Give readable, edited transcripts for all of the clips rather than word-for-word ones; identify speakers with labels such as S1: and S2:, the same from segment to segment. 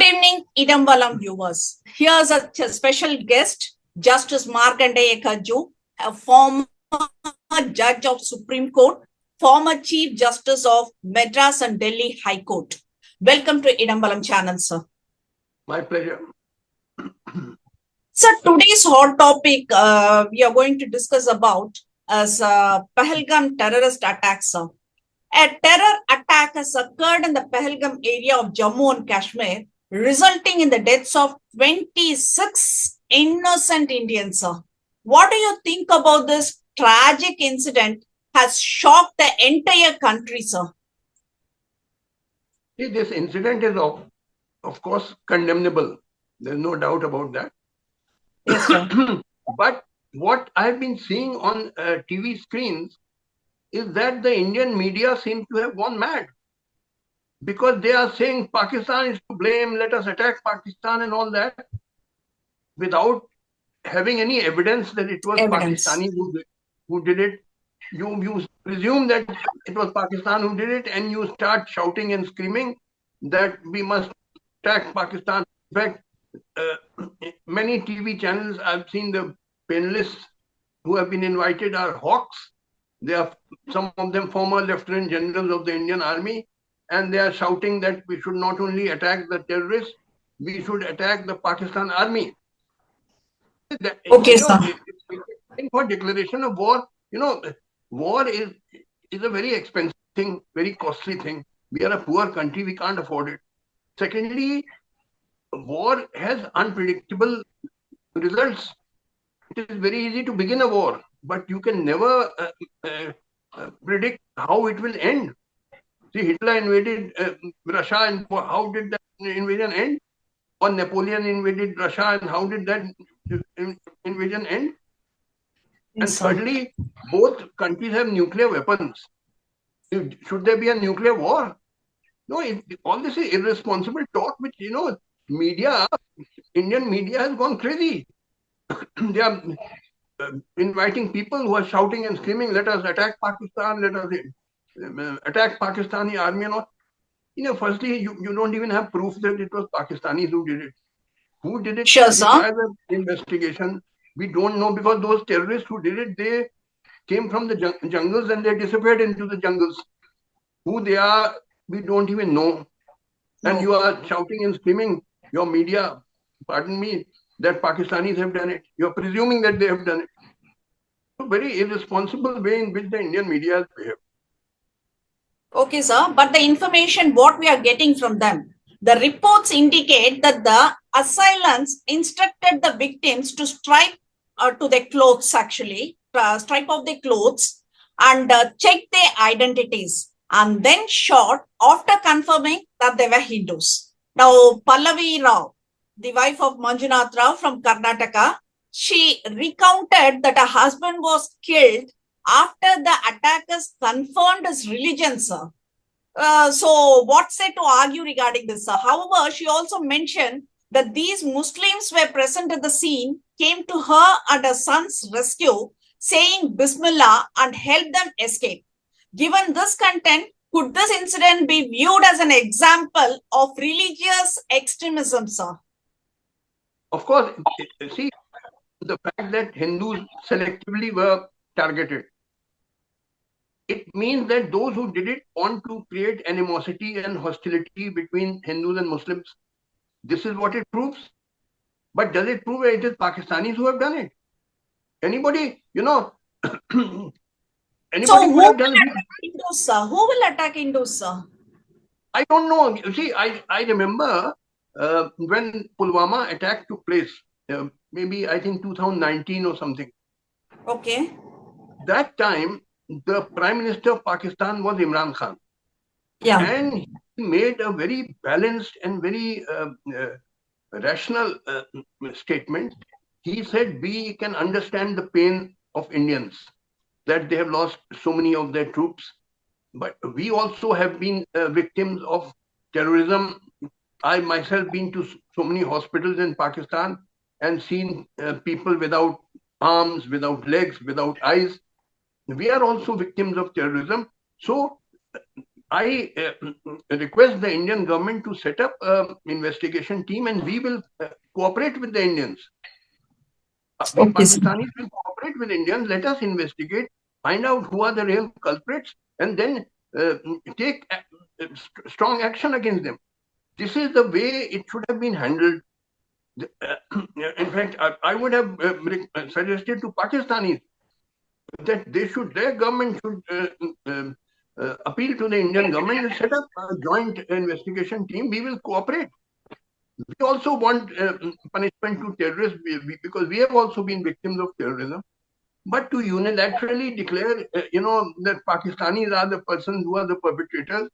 S1: Good evening, Idam Valam viewers. Here's a special guest, Justice Markandey Katju, a former judge of Supreme Court, former Chief Justice of Madras and Delhi High Court. Welcome to Idam Valam channel, sir.
S2: My pleasure.
S1: So today's hot topic we are going to discuss about is Pahalgam terrorist attacks, sir. A terror attack has occurred in the Pahalgam area of Jammu and Kashmir, resulting in the deaths of 26 innocent Indians, sir. What do you think about this tragic incident has shocked the entire country, sir?
S2: See, this incident is of course condemnable. There's no doubt about that.
S1: Yes, sir.
S2: But what I've been seeing on TV screens is that the Indian media seems to have gone mad, because they are saying Pakistan is to blame, let us attack Pakistan and all that, without having any evidence that it was Pakistani who did it. You presume that it was Pakistan who did it, and you start shouting and screaming that we must attack Pakistan. In fact, many TV channels, I've seen the panelists who have been invited are hawks. They are, some of them, former lieutenant generals of the Indian Army, and they are shouting that we should not only attack the terrorists, we should attack the Pakistan Army.
S1: Okay, sir.
S2: For declaration of war, war is a very expensive thing, very costly thing. We are a poor country, we can't afford it. Secondly, war has unpredictable results. It is very easy to begin a war, but you can never predict how it will end. See, Hitler invaded Russia, and how did that invasion end? Or Napoleon invaded Russia, and how did that invasion end? And thirdly, both countries have nuclear weapons. Should there be a nuclear war? No, all this is irresponsible talk, which, media, Indian media has gone crazy. They are inviting people who are shouting and screaming, let us attack Pakistan, let us attack Pakistani army and all. Firstly, you don't even have proof that it was Pakistanis who did it. Who did it?
S1: Sure, sir.
S2: Investigation. We don't know, because those terrorists who did it, they came from the jungles and they disappeared into the jungles. Who they are, we don't even know. And you are shouting and screaming, your media, pardon me, that Pakistanis have done it. You're presuming that they have done it. A very irresponsible way in which the Indian media has behaved.
S1: Okay, sir. But the information what we are getting from them, the reports indicate that the assailants instructed the victims to strip to their clothes, actually, strip off their clothes and check their identities, and then shot after confirming that they were Hindus. Now, Pallavi Rao, the wife of Manjunath Rao from Karnataka, she recounted that her husband was killed after the attackers confirmed his religion, sir. So what's there to argue regarding this, sir? However, she also mentioned that these Muslims were present at the scene, came to her and her son's rescue, saying Bismillah, and helped them escape. Given this content, could this incident be viewed as an example of religious extremism, sir?
S2: Of course, see, the fact that Hindus selectively were targeted, it means that those who did it want to create animosity and hostility between Hindus and Muslims. This is what it proves. But does it prove it is Pakistanis who have done it? Anybody, anybody
S1: so
S2: who have done it?
S1: Hindus, sir? Who will attack Hindus, sir?
S2: I don't know. See, I remember when Pulwama attack took place, maybe I think 2019 or something.
S1: Okay.
S2: That time, the Prime Minister of Pakistan was Imran Khan.
S1: Yeah.
S2: And he made a very balanced and very rational statement. He said, we can understand the pain of Indians, that they have lost so many of their troops. But we also have been victims of terrorism. I myself been to so many hospitals in Pakistan and seen people without arms, without legs, without eyes. We are also victims of terrorism. So I request the Indian government to set up an investigation team, and we will cooperate with the Indians. We
S1: Okay, sir.
S2: Pakistanis will cooperate with Indians. Let us investigate, find out who are the real culprits, and then take strong action against them. This is the way it should have been handled. In fact, I would have suggested to Pakistanis that their government should appeal to the Indian government and set up a joint investigation team. We will cooperate. We also want punishment to terrorists because we have also been victims of terrorism. But to unilaterally declare, that Pakistanis are the persons who are the perpetrators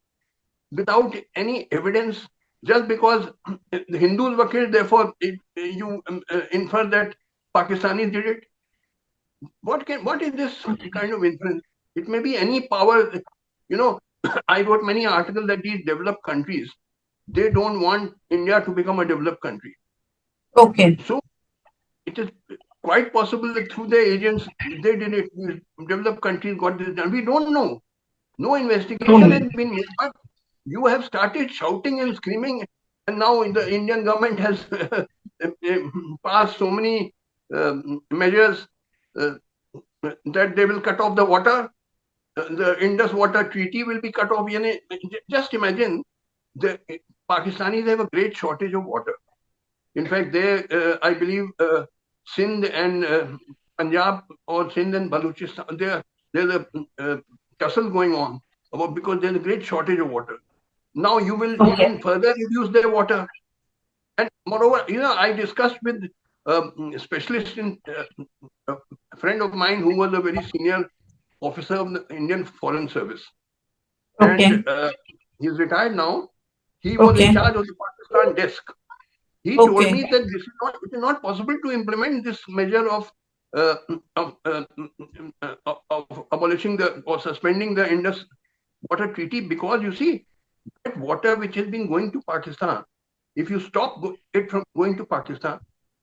S2: without any evidence, just because the Hindus were killed, therefore you infer that Pakistanis did it. What is this kind of inference? It may be any power. I wrote many articles that these developed countries, they don't want India to become a developed country.
S1: Okay.
S2: So it is quite possible that through their agents, they did it. Developed countries got this done. We don't know. No investigation has been made. But you have started shouting and screaming, and now the Indian government has passed so many measures that they will cut off the water. The Indus Water Treaty will be cut off. Just imagine, the Pakistanis have a great shortage of water. In fact, I believe, Sindh and Punjab, or Sindh and Balochistan, there's a tussle going on because there's a great shortage of water. Now you will even further reduce their water. And moreover, I discussed with a specialist in a friend of mine who was a very senior officer of the Indian Foreign Service.
S1: Okay.
S2: And he's retired now. He was in charge of the Pakistan desk. He told me that it is not possible to implement this measure of abolishing or suspending the Indus Water Treaty, because you see, that water which has been going to Pakistan, if you stop it from going to Pakistan,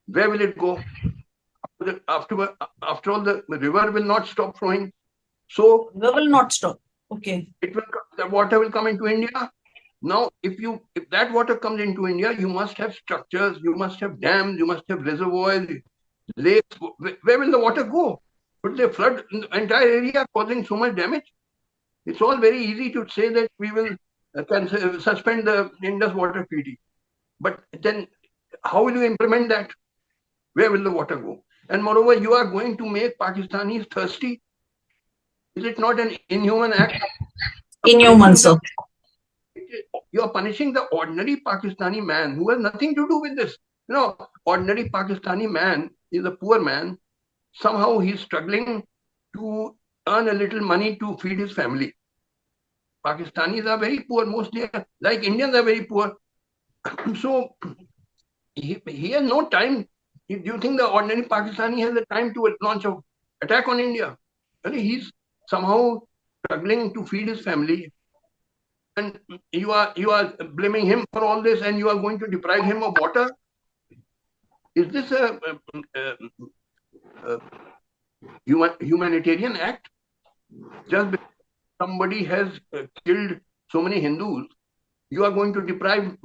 S2: where will it go? After all, the river will not stop flowing. So
S1: we will not stop. Okay.
S2: The water will come into India. Now, if that water comes into India, you must have structures, you must have dams, you must have reservoirs, lakes. Where will the water go? Would they flood the entire area, causing so much damage? It's all very easy to say that we will suspend the Indus Water Treaty. But then, how will you implement that? Where will the water go? And moreover, you are going to make Pakistanis thirsty. Is it not an inhuman act?
S1: Inhuman, sir.
S2: You are punishing the ordinary Pakistani man who has nothing to do with this. Ordinary Pakistani man is a poor man. Somehow he's struggling to earn a little money to feed his family. Pakistanis are very poor, mostly like Indians are very poor. So he has no time. Do you think the ordinary Pakistani has the time to launch an attack on India? He's somehow struggling to feed his family. And you are blaming him for all this, and you are going to deprive him of water. Is this a humanitarian act? Just because somebody has killed so many Hindus, you are going to deprive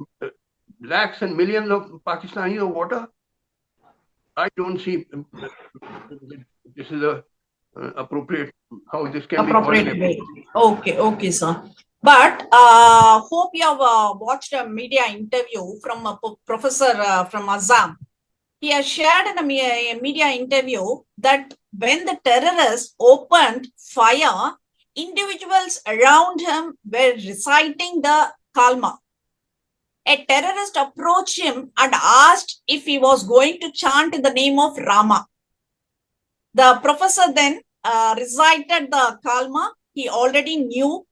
S2: lakhs and millions of Pakistanis of water? I don't see this is appropriate, how this can
S1: appropriate
S2: be
S1: way. Okay, sir. But hope you have watched a media interview from a professor from Assam. He has shared in a media interview that when the terrorists opened fire, individuals around him were reciting the Kalma. A terrorist approached him and asked if he was going to chant in the name of Rama. The professor then recited the Kalma. He already knew.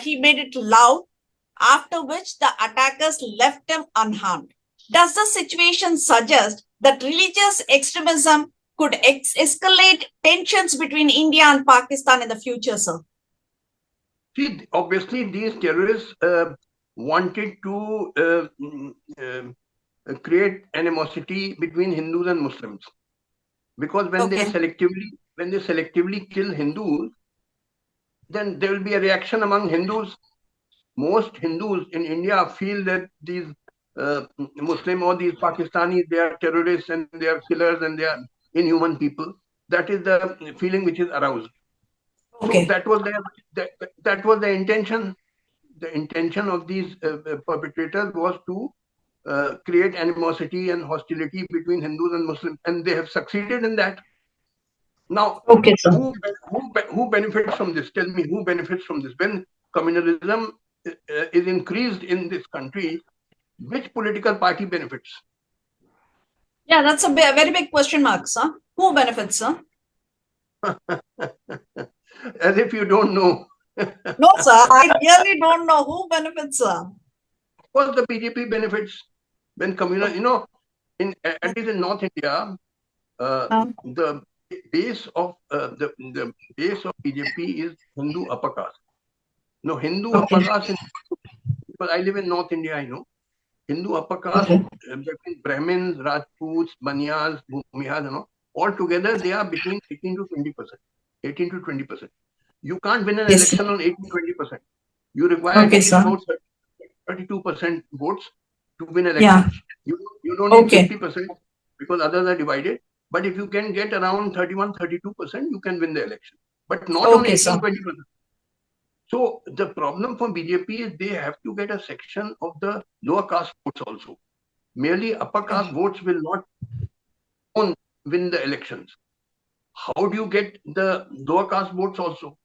S1: He made it loud, after which the attackers left him unharmed. Does the situation suggest that religious extremism could escalate tensions between India and Pakistan in the future, sir?
S2: See, obviously, these terrorists wanted to create animosity between Hindus and Muslims, because when they selectively kill Hindus, then there will be a reaction among Hindus. most Hindus in India feel that these Muslim or these Pakistanis, they are terrorists and they are killers and they are inhuman people. That is the feeling which is aroused. So
S1: Okay.
S2: that was the intention. The intention of these perpetrators was to create animosity and hostility between Hindus and Muslims, and they have succeeded in that. Now,
S1: Okay, sir.
S2: who benefits from this? Tell me, who benefits from this? When communalism is increased in this country, which political party benefits?
S1: Yeah, that's a very big question mark, sir. Who benefits, sir?
S2: As if you don't know.
S1: No, sir, I really don't know who benefits, sir.
S2: Of course, the BJP benefits when communal, at least in North India, the base of the base of BJP is Hindu upper caste. No, Hindu upper caste. Because I live in North India, I know. Hindu upper caste, that means Brahmins, Rajputs, Baniyas, Bhumihas, all together they are between 18 to 20%. 18 to 20%. You can't win an election on 18 to 20%. You require at least about 32% votes to win elections. You don't need 50% because others are divided. But if you can get around 31-32%, you can win the election. But not on 18-20%. So the problem for BJP is they have to get a section of the lower caste votes also. Merely upper caste votes will not win the elections. How do you get the lower caste votes also?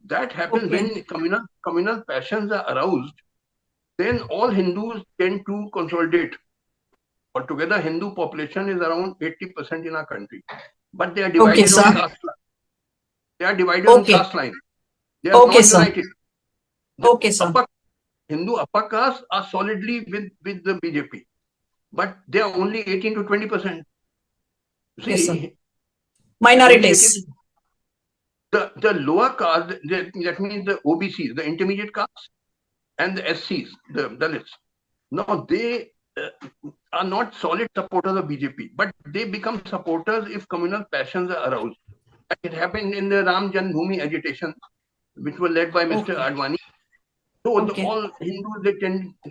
S2: That happens when communal passions are aroused. Then all Hindus tend to consolidate. Altogether, Hindu population is around 80% in our country. But they are divided on caste line. They are divided on caste line. They are not united. Hindu upper caste are solidly with the BJP. But they are only 18 to 20%. See,
S1: minorities.
S2: The lower caste, that means the OBCs, the intermediate castes, and the SCs, the Dalits. Now, they are not solid supporters of BJP, but they become supporters if communal passions are aroused. It happened in the Ram Janmabhoomi agitation, which was led by Mr. Advani. So all Hindus, they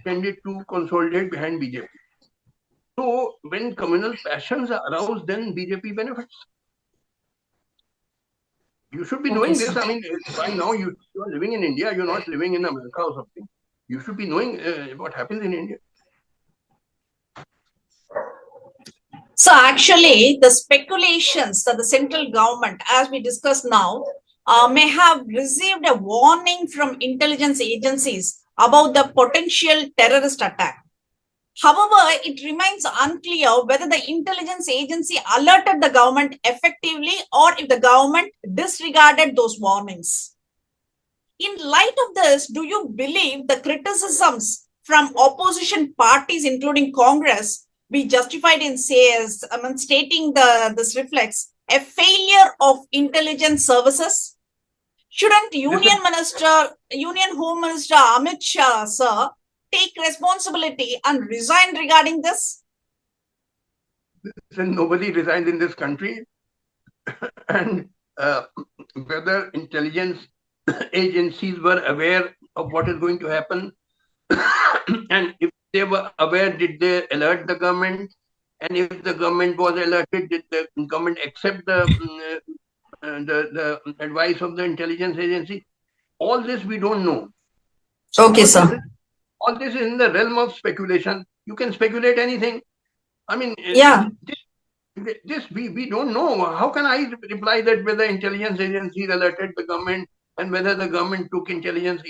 S2: tended to consolidate behind BJP. So when communal passions are aroused, then BJP benefits. You should be knowing this. I mean, by now you are living in India, you're not living in America or something. You should be knowing what happens in India.
S1: So actually, the speculations that the central government, as we discussed now, may have received a warning from intelligence agencies about the potential terrorist attack. However, it remains unclear whether the intelligence agency alerted the government effectively or if the government disregarded those warnings. In light of this, do you believe the criticisms from opposition parties, including Congress, be justified in stating this reflects a failure of intelligence services? Shouldn't Union Home Minister Amit Shah, sir, take responsibility and resign regarding this?
S2: Nobody resigns in this country. And whether intelligence agencies were aware of what is going to happen, and if they were aware, did they alert the government? And if the government was alerted, did the government accept the advice of the intelligence agency? All this we don't know.
S1: Okay, sir.
S2: All this is in the realm of speculation. You can speculate anything. I mean, this we don't know. How can I reply that whether intelligence agencies alerted the government and whether the government took intelligence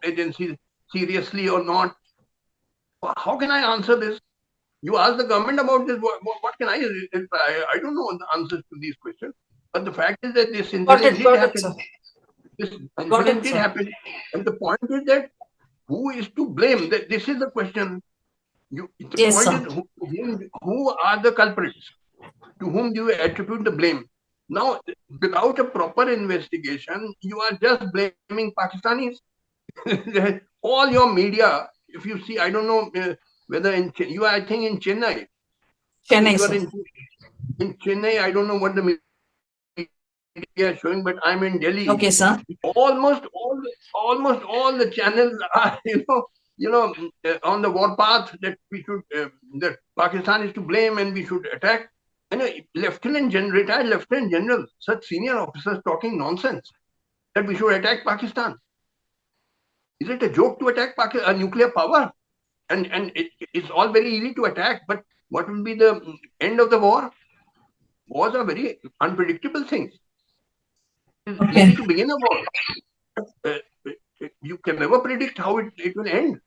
S2: agencies seriously or not? How can I answer this? You ask the government about this. What can I reply? I don't know the answers to these questions. But the fact is that this incident did happen. This incident did happen. And the point is that who is to blame? That this is the question. The point is who are the culprits? To whom do you attribute the blame? Now, without a proper investigation, you are just blaming Pakistanis. All your media, if you see, I don't know whether you are, I think, in Chennai.
S1: Chennai,
S2: in Chennai, I don't know what the media India showing, but I'm in Delhi.
S1: Okay, sir.
S2: Almost all the channels are, on the warpath that we should, that Pakistan is to blame and we should attack. And retired lieutenant general, such senior officers talking nonsense that we should attack Pakistan. Is it a joke to attack a nuclear power? And it's all very easy to attack, but what will be the end of the war? Wars are very unpredictable things. It's easy to begin a war. You can never predict how it will end.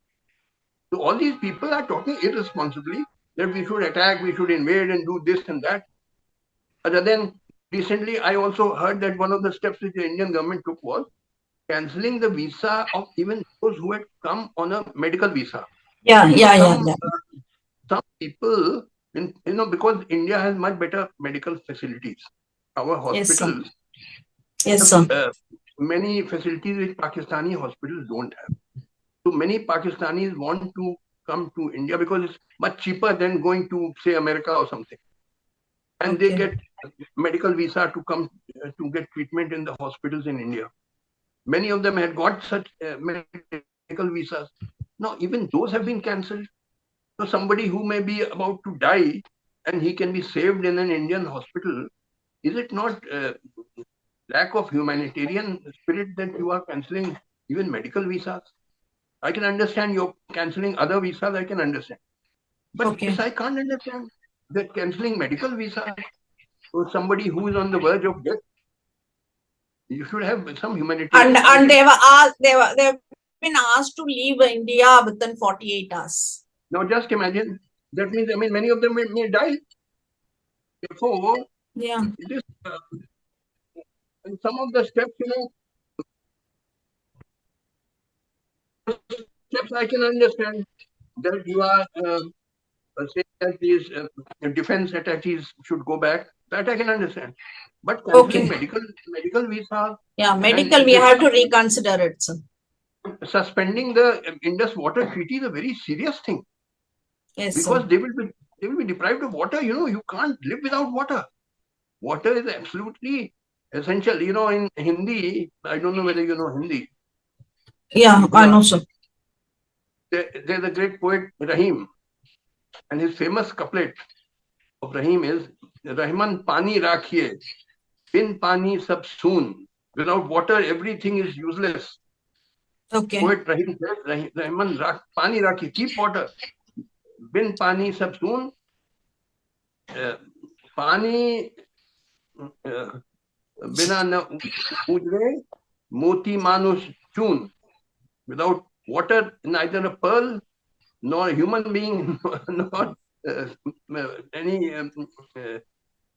S2: So all these people are talking irresponsibly that we should attack, we should invade and do this and that. Other than recently, I also heard that one of the steps which the Indian government took was cancelling the visa of even those who had come on a medical visa. Some people, because India has much better medical facilities. Our hospitals,
S1: yes, sir.
S2: Many facilities which Pakistani hospitals don't have. So many Pakistanis want to come to India because it's much cheaper than going to, say, America or something. And they get medical visa to come to get treatment in the hospitals in India. Many of them had got such medical visas. Now, even those have been cancelled. So somebody who may be about to die and he can be saved in an Indian hospital, is it not lack of humanitarian spirit that you are cancelling even medical visas? I can understand you're cancelling other visas, I can understand. But this I can't understand, that cancelling medical visas for somebody who is on the verge of death. You should have some humanitarian.
S1: And they've been asked to leave India within 48 hours.
S2: Now just imagine, that means, many of them may die. Therefore, this, and some of the steps, I can understand that you are saying that these defense attaches should go back. That I can understand. But cancelling medical visa.
S1: Yeah, medical, we have to reconsider it, sir.
S2: Suspending the Indus Water Treaty is a very serious thing.
S1: Yes,
S2: because
S1: sir.
S2: they will be deprived of water. You can't live without water. Water is absolutely essential. In Hindi, I don't know whether you know Hindi.
S1: Yeah, I know, sir.
S2: There's a great poet, Rahim, and his famous couplet of Rahim is, Rahman pani rakhiye, bin pani sab soon. Without water, everything is useless. Poet Rahim says, Rahman pani rakhiye, keep water. Bin pani sab soon. Pani bina na ujre, moti manush chun. Without water, neither a pearl nor a human being nor any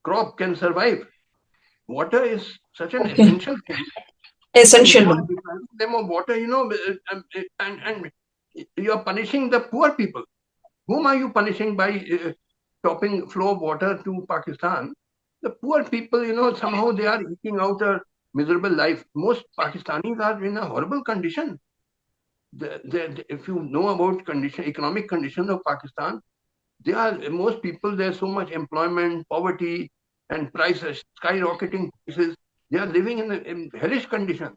S2: crop can survive. Water is such an essential thing.
S1: Essential one.
S2: Them of water, and you are punishing the poor people. Whom are you punishing by stopping flow of water to Pakistan? The poor people, somehow they are eking out a miserable life. Most Pakistanis are in a horrible condition. If you know about economic conditions of Pakistan, most people, there's so much employment, poverty, and prices, skyrocketing prices. They are living in hellish conditions.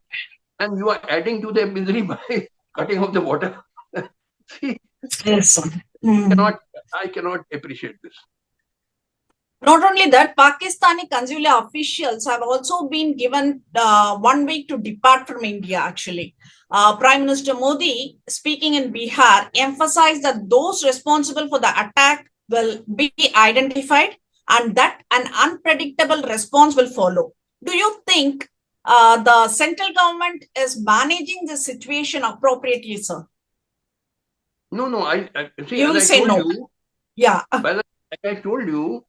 S2: And you are adding to their misery by cutting off the water. See,
S1: yes,
S2: I cannot appreciate this.
S1: Not only that, Pakistani consular officials have also been given 1 week to depart from India, actually. Prime Minister Modi, speaking in Bihar, emphasized that those responsible for the attack will be identified and that an unpredictable response will follow. Do you think the central government is managing the situation appropriately, sir?
S2: No, I see,
S1: you will say no.
S2: But like I told you,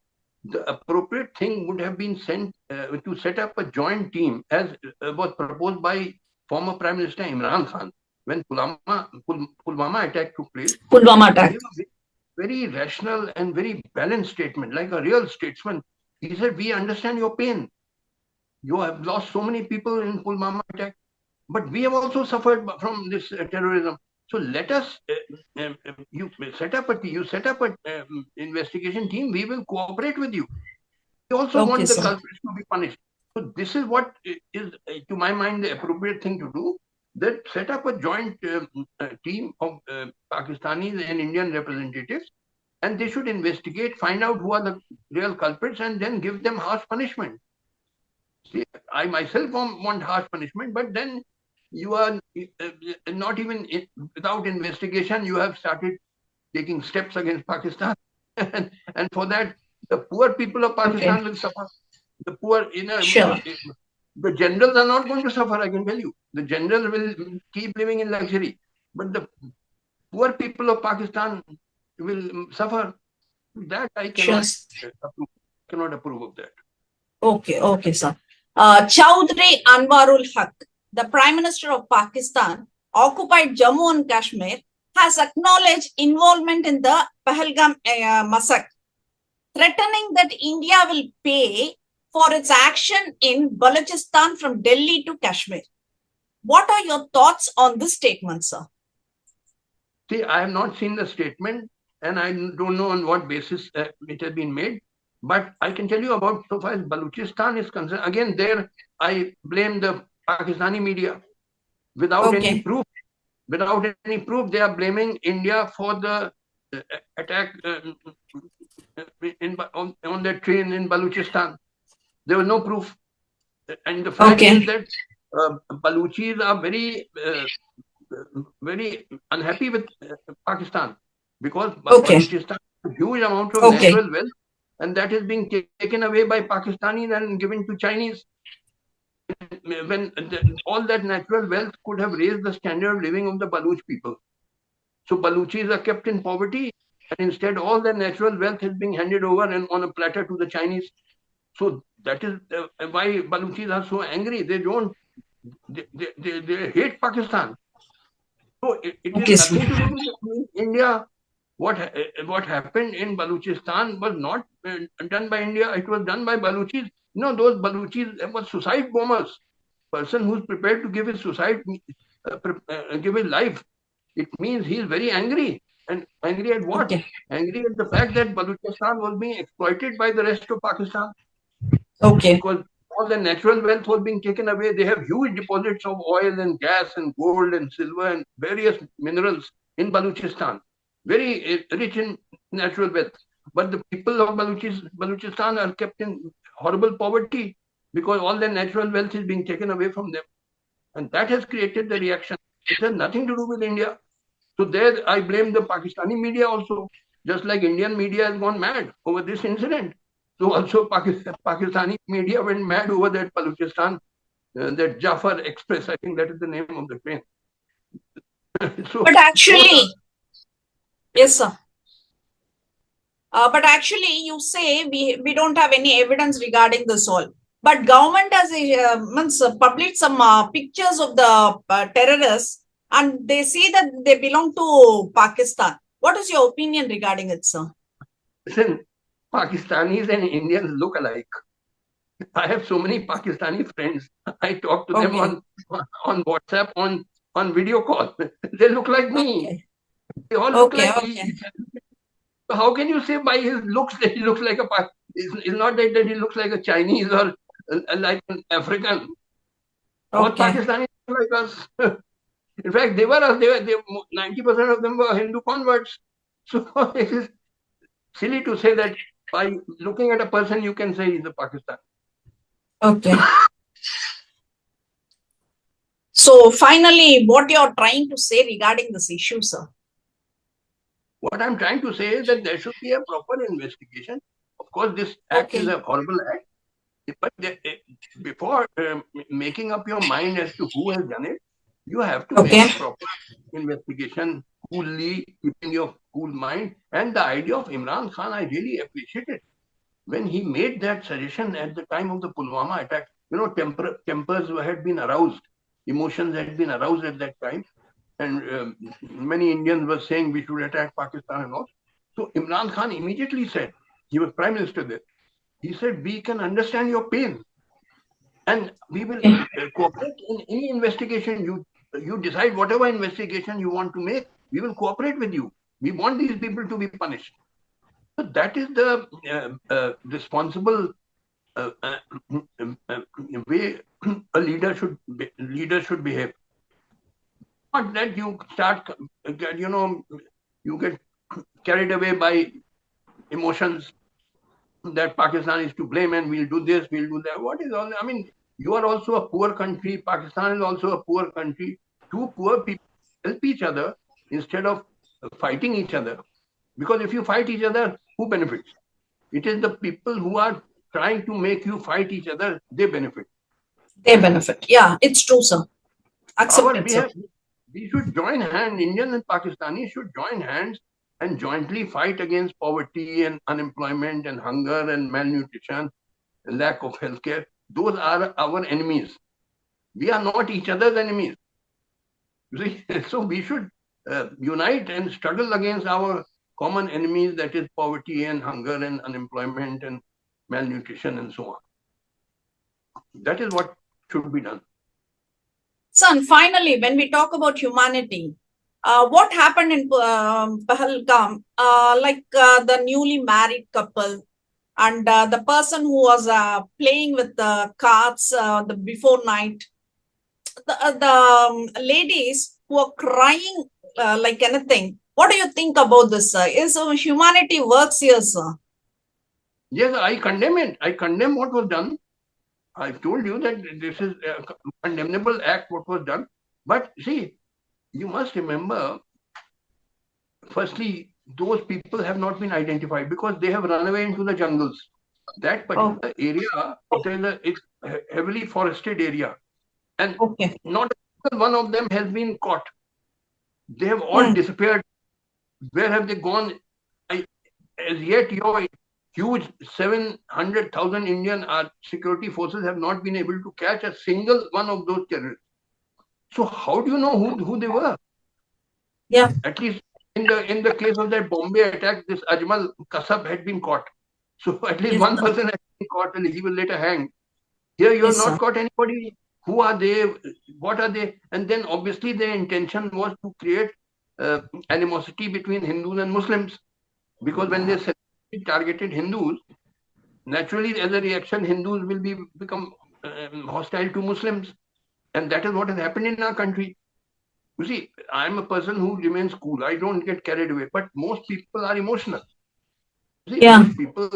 S2: the appropriate thing would have been sent to set up a joint team, as was proposed by former Prime Minister Imran Khan when Pulwama attack took place.
S1: Pulwama attack.
S2: Very rational and very balanced statement, like a real statesman. He said, we understand your pain. You have lost so many people in Pulwama attack, but we have also suffered from this terrorism. So let us, you set up a investigation team. We will cooperate with you. We also want the culprits to be punished. So this is what is, to my mind, the appropriate thing to do. That set up a joint team of Pakistanis and Indian representatives, and they should investigate, find out who are the real culprits, and then give them harsh punishment. See, I myself want harsh punishment, but then you are not even without investigation. You have started taking steps against Pakistan, and for that, the poor people of Pakistan will suffer. The poor,
S1: Sure.
S2: the generals are not going to suffer. I can tell you, the generals will keep living in luxury, but the poor people of Pakistan will suffer. That I cannot approve of that.
S1: Okay, sir. Chaudhry Anwarul Haq, the Prime Minister of Pakistan, occupied Jammu and Kashmir, has acknowledged involvement in the Pahalgam massacre, threatening that India will pay for its action in Balochistan from Delhi to Kashmir. What are your thoughts on this statement, sir?
S2: See, I have not seen the statement, and I don't know on what basis it has been made. But I can tell you about, so far as Balochistan is concerned, again, there I blame the Pakistani media. Without any proof, they are blaming India for the attack on that train in Balochistan. There was no proof. And the fact is that Baluchis are very unhappy with Pakistan, because Balochistan has a huge amount of natural wealth, and that is being taken away by Pakistanis and given to Chinese. When all that natural wealth could have raised the standard of living of the Baluch people. So Baluchis are kept in poverty, and instead all their natural wealth is being handed over and on a platter to the Chinese. So that is why Baluchis are so angry. They hate Pakistan. So it is nothing to do with India. What happened in Balochistan was not done by India. It was done by Baluchis. Those Baluchis were suicide bombers. Person who's prepared to give his give his life, it means he is very angry. And angry at what? Angry at the fact that Balochistan was being exploited by the rest of Pakistan. Because all the natural wealth was being taken away. They have huge deposits of oil and gas and gold and silver and various minerals in Balochistan. Very rich in natural wealth. But the people of Balochistan are kept in horrible poverty because all their natural wealth is being taken away from them. And that has created the reaction. It has nothing to do with India. So there I blame the Pakistani media also, just like Indian media has gone mad over this incident. So also Pakistani media went mad over that Balochistan, that Jafar Express, I think that is the name of the train.
S1: But actually, yes, sir. But actually, you say we don't have any evidence regarding this all. But government has published some pictures of the terrorists, and they see that they belong to Pakistan. What is your opinion regarding it, sir?
S2: Listen, Pakistanis and Indians look alike. I have so many Pakistani friends. I talk to them on WhatsApp, on video call. They look like me. They all look like me. So how can you say by his looks that he looks like a Pakistani? It's not that he looks like a Chinese or like an African. All Pakistanis look like us. In fact, they were 90% of them were Hindu converts. So it is silly to say that by looking at a person, you can say he's a Pakistani.
S1: So finally, what you are trying to say regarding this issue, sir?
S2: What I'm trying to say is that there should be a proper investigation. Of course, this act is a horrible act. But before making up your mind as to who has done it, you have to make a proper investigation, coolly, keeping your cool mind. And the idea of Imran Khan, I really appreciate it. When he made that suggestion at the time of the Pulwama attack, tempers had been aroused, emotions had been aroused at that time. And many Indians were saying we should attack Pakistan and all. So Imran Khan immediately said, he was Prime Minister there, he said, we can understand your pain and we will cooperate in any investigation. You decide whatever investigation you want to make, we will cooperate with you. We want these people to be punished. So that is the responsible way a leader should behave. Not that you start, you get carried away by emotions that Pakistan is to blame and we'll do this, we'll do that. What is all? I mean, you are also a poor country. Pakistan is also a poor country. Two poor people help each other instead of fighting each other. Because if you fight each other, who benefits? It is the people who are trying to make you fight each other, they benefit.
S1: They benefit. Yeah, it's true, sir. Accepted, sir.
S2: We should join hands, Indians and Pakistanis should join hands and jointly fight against poverty and unemployment and hunger and malnutrition and lack of healthcare. Those are our enemies. We are not each other's enemies. You see, so we should unite and struggle against our common enemies, that is poverty and hunger and unemployment and malnutrition and so on. That is what should be done.
S1: So, and finally, when we talk about humanity, what happened in Pahalgam, the newly married couple and the person who was playing with the cards the before night, the ladies who are crying like anything. What do you think about this, sir? Is humanity works here, sir?
S2: Yes, I condemn it. I condemn what was done. I've told you that this is a condemnable act, what was done. But see, you must remember, firstly, those people have not been identified because they have run away into the jungles. That particular area, it's a heavily forested area. And not one of them has been caught. They have all disappeared. Where have they gone? As yet, your huge 700,000 Indian security forces have not been able to catch a single one of those terrorists. So how do you know who they were?
S1: Yeah.
S2: At least in the case of that Bombay attack, this Ajmal Kasab had been caught. So at least one person had been caught and he was later hanged. Here you have not caught anybody. Who are they? What are they? And then obviously their intention was to create animosity between Hindus and Muslims. Because when they targeted Hindus, naturally as a reaction, Hindus will become hostile to Muslims. And that is what has happened in our country. You see, I'm a person who remains cool. I don't get carried away. But most people are emotional. See, most people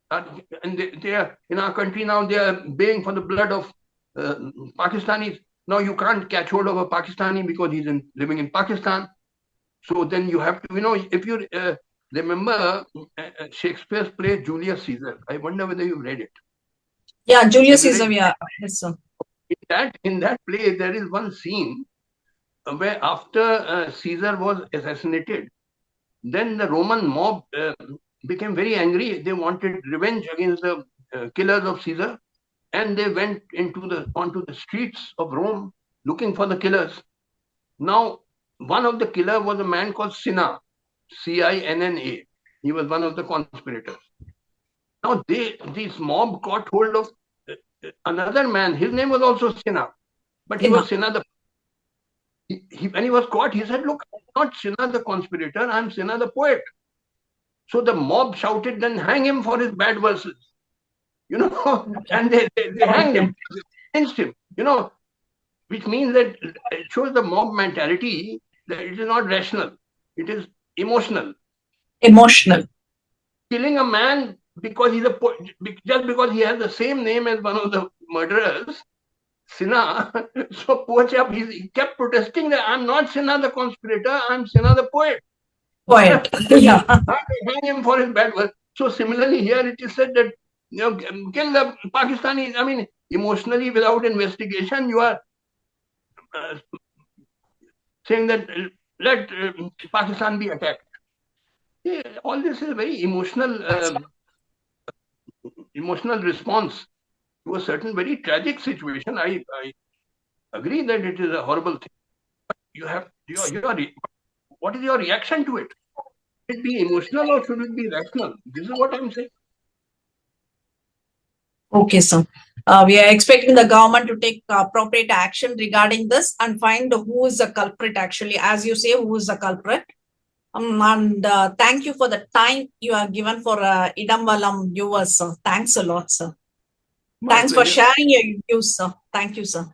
S2: are, and they are in our country now, they are baying for the blood of Pakistanis. Now you can't catch hold of a Pakistani because he's living in Pakistan. So then you have to, if you remember Shakespeare's play Julius Caesar. I wonder whether you've read it.
S1: Yeah, Julius Caesar. Yeah, yes, sir.
S2: In that play, there is one scene where after Caesar was assassinated, then the Roman mob became very angry. They wanted revenge against the killers of Caesar, and they went onto the streets of Rome looking for the killers. Now, one of the killers was a man called Cinna, Cinna. He was one of the conspirators. Now, this mob caught hold of another man. His name was also Cinna, but he was Cinna when he was caught, he said, "Look, I'm not Cinna the conspirator, I'm Cinna the poet." So the mob shouted, "Then hang him for his bad verses." And they hanged him, against him, which means that it shows the mob mentality that it is not rational, it is emotional.
S1: Emotional.
S2: Killing a man because he's just because he has the same name as one of the murderers, Cinna. So poor chap, he kept protesting that I'm not Cinna the conspirator, I'm Cinna the poet.
S1: Poet. Yeah.
S2: Hang him for his bad work. So similarly here it is said that kill the Pakistanis. I mean, emotionally without investigation, you are saying that let Pakistan be attacked. Yeah, all this is a very emotional response to a certain very tragic situation. I agree that it is a horrible thing. But you have what is your reaction to it? Should it be emotional or should it be rational? This is what I'm saying.
S1: Okay, sir. We are expecting the government to take appropriate action regarding this and find who is the culprit actually. As you say, who is the culprit. And thank you for the time you have given for Idam Valam viewers, sir. Thanks a lot, sir.
S2: My
S1: Thanks for
S2: pleasure.
S1: sharing your views, sir. Thank you, sir.